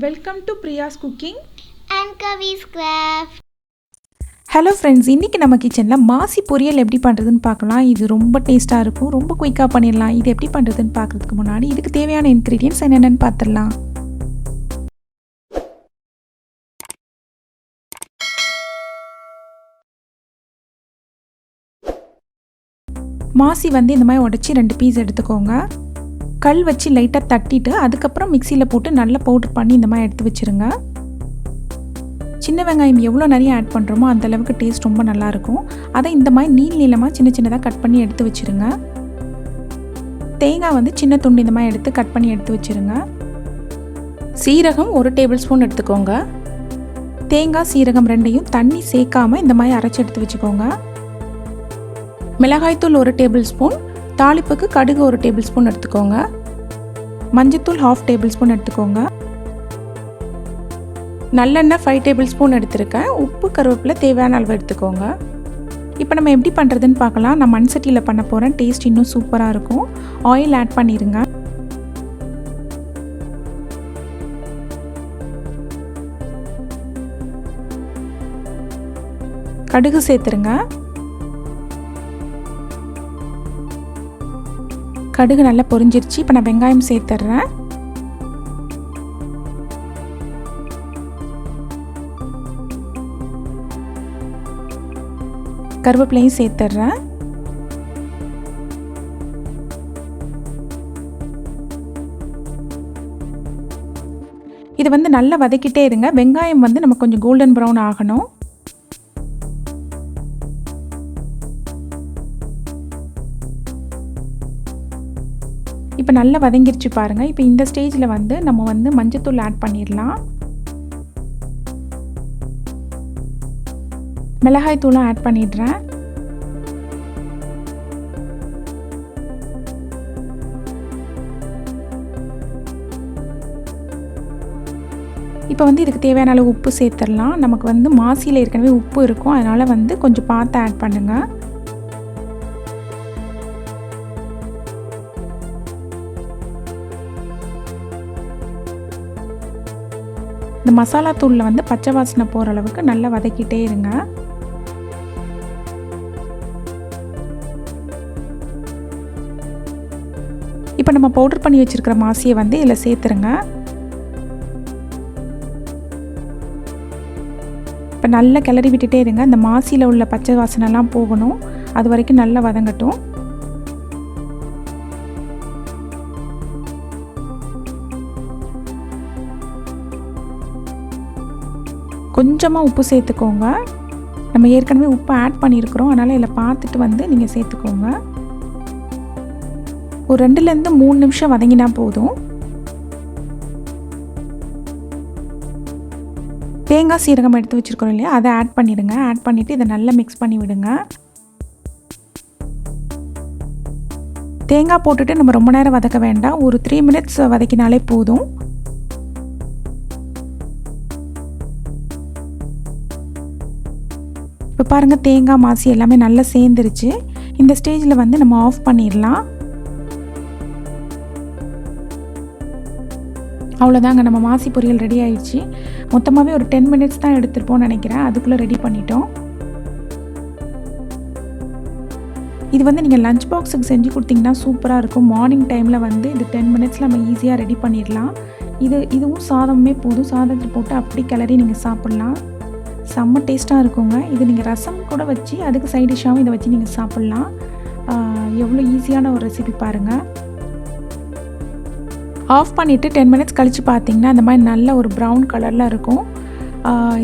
Welcome to Priya's Cooking and Kavi's Craft. Hello friends, இன்னைக்கு நம்ம கிச்சன்ல மாசி பொரியல் எப்படி பண்றதுன்னு பார்க்கலாம். இது ரொம்ப டேஸ்டா இருக்கும், ரொம்ப குயிக்கா பண்ணிடலாம். இது எப்படி பண்றதுன்னு பார்க்கிறதுக்கு முன்னாடி இதுக்கு தேவையான இன்கிரிடியன்ட்ஸ் என்னென்னன்னு பார்த்துடலாம். மாசி வந்து இந்த மாதிரி உடைச்சி 2 பீஸ் எடுத்துக்கோங்க. கல் வச்சு லைட்டாக தட்டிட்டு அதுக்கப்புறம் மிக்சியில் போட்டு நல்லா பவுடர் பண்ணி இந்த மாதிரி எடுத்து வச்சுருங்க. சின்ன வெங்காயம் எவ்வளோ நிறைய ஆட் பண்ணுறோமோ அந்தளவுக்கு டேஸ்ட் ரொம்ப நல்லாயிருக்கும். அதை இந்த மாதிரி நீளமாக சின்னதாக கட் பண்ணி எடுத்து வச்சுருங்க. தேங்காய் வந்து சின்ன துண்டு இந்த மாதிரி எடுத்து கட் பண்ணி எடுத்து வச்சுருங்க. சீரகம் 1 டேபிள் ஸ்பூன் எடுத்துக்கோங்க. தேங்காய் சீரகம் ரெண்டையும் தண்ணி சேர்க்காமல் இந்த மாதிரி அரைச்சி எடுத்து வச்சுக்கோங்க. மிளகாய்த்தூள் 1 டேபிள் ஸ்பூன், தாளிப்புக்கு கடுகு 1 டேபிள் ஸ்பூன் எடுத்துக்கோங்க. மஞ்சத்தூள் 1/2 டேபிள் ஸ்பூன் எடுத்துக்கோங்க. நல்லெண்ணெய் 5 டேபிள் ஸ்பூன் எடுத்துருக்கேன். உப்பு கருவேப்பிலை தேவையான அளவு எடுத்துக்கோங்க. இப்போ நம்ம எப்படி பண்ணுறதுன்னு பார்க்கலாம். நான் மண் சட்டியில் பண்ண போகிறேன். டேஸ்ட் இன்னும் சூப்பராக இருக்கும். ஆயில் ஆட் பண்ணிடுங்க. கடுகு சேர்த்துருங்க. கடுகு நல்லா பொரிஞ்சிருச்சு. இப்போ நான் வெங்காயம் சேர்த்துட்றேன். கருவேப்பிலையும் சேர்த்துட்றேன். இது வந்து நல்லா வதக்கிட்டே இருங்க. வெங்காயம் வந்து நம்ம கொஞ்சம் கோல்டன் ப்ரௌன் ஆகணும். இப்போ நல்லா வதங்கிருச்சு பாருங்கள். இப்போ இந்த ஸ்டேஜில் வந்து நம்ம வந்து மஞ்சத்தூள் ஆட் பண்ணிடலாம். மிளகாய் தூளும் ஆட் பண்ணிடுறேன். இப்போ வந்து இதுக்கு தேவையான அளவு உப்பு சேர்த்துடலாம். நமக்கு வந்து மாசியில் ஏற்கனவே உப்பு இருக்கும், அதனால் வந்து கொஞ்சம் பார்த்து ஆட் பண்ணுங்கள். இந்த மசாலா தூளில் வந்து பச்சை வாசனை போகிற அளவுக்கு நல்லா வதக்கிட்டே இருங்க. இப்போ நம்ம பவுடர் பண்ணி வச்சுருக்கிற மாசியை வந்து இதில் சேர்த்துருங்க. இப்போ நல்லா கிளறி விட்டுட்டே இருங்க. இந்த மாசியில் உள்ள பச்சை வாசனைலாம் போகணும். அது வரைக்கும் நல்லா வதங்கட்டும். கொஞ்சமாக உப்பு சேர்த்துக்கோங்க. நம்ம ஏற்கனவே உப்பு ஆட் பண்ணியிருக்கிறோம், அதனால் இதில் பார்த்துட்டு வந்து நீங்கள் சேர்த்துக்கோங்க. ஒரு 2லேருந்து 3 நிமிஷம் வதங்கினா போதும். தேங்காய் சீரகம் எடுத்து வச்சுருக்கோம் இல்லையா, அதை ஆட் பண்ணிவிடுங்க. ஆட் பண்ணிவிட்டு இதை நல்லா மிக்ஸ் பண்ணி விடுங்க. தேங்காய் போட்டுட்டு நம்ம ரொம்ப நேரம் வதக்க வேண்டாம். ஒரு 3 மினிட்ஸ் வதக்கினாலே போதும். இப்போ பாருங்கள், தேங்காய் மாசி எல்லாமே நல்லா சேர்ந்துருச்சு. இந்த ஸ்டேஜில் வந்து நம்ம ஆஃப் பண்ணிடலாம். அவ்வளோதாங்க, நம்ம மாசி பொரியல் ரெடி ஆயிடுச்சு. மொத்தமாகவே ஒரு 10 மினிட்ஸ் தான் எடுத்துருப்போம்னு நினைக்கிறேன். அதுக்குள்ளே ரெடி பண்ணிட்டோம். இது வந்து நீங்கள் லஞ்ச் பாக்ஸுக்கு செஞ்சு கொடுத்தீங்கன்னா சூப்பராக இருக்கும். மார்னிங் டைமில் வந்து இது 10 மினிட்ஸில் நம்ம ஈஸியாக ரெடி பண்ணிடலாம். இதுவும் சாதமே போதும். சாதத்தில் போட்டு அப்படி கிளறி நீங்கள் சாப்பிட்லாம். செம்ம டேஸ்ட்டாக இருக்குங்க. இது நீங்கள் ரசம் கூட வச்சு அதுக்கு சைட் டிஷ்ஷாகவும் இதை வச்சு நீங்கள் சாப்பிட்லாம். எவ்வளோ ஈஸியான ஒரு ரெசிபி பாருங்கள். ஆஃப் பண்ணிவிட்டு 10 மினிட்ஸ் கழித்து பார்த்தீங்கன்னா இந்த மாதிரி நல்ல ஒரு ப்ரௌன் கலரில் இருக்கும்.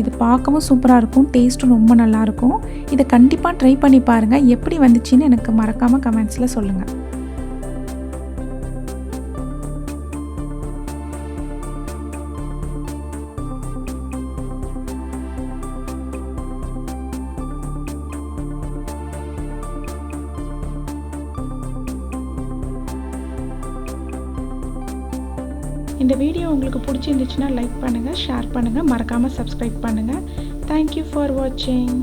இது பார்க்கவும் சூப்பராக இருக்கும். டேஸ்ட்டும் ரொம்ப நல்லாயிருக்கும். இதை கண்டிப்பாக ட்ரை பண்ணி பாருங்கள். எப்படி வந்துச்சுன்னு எனக்கு மறக்காமல் கமெண்ட்ஸில் சொல்லுங்கள். இந்த வீடியோ உங்களுக்கு பிடிச்சிருந்துச்சுன்னா லைக் பண்ணுங்கள், ஷேர் பண்ணுங்கள், மறக்காமல் சப்ஸ்கிரைப் பண்ணுங்கள். தேங்க்யூ ஃபார் வாட்சிங்.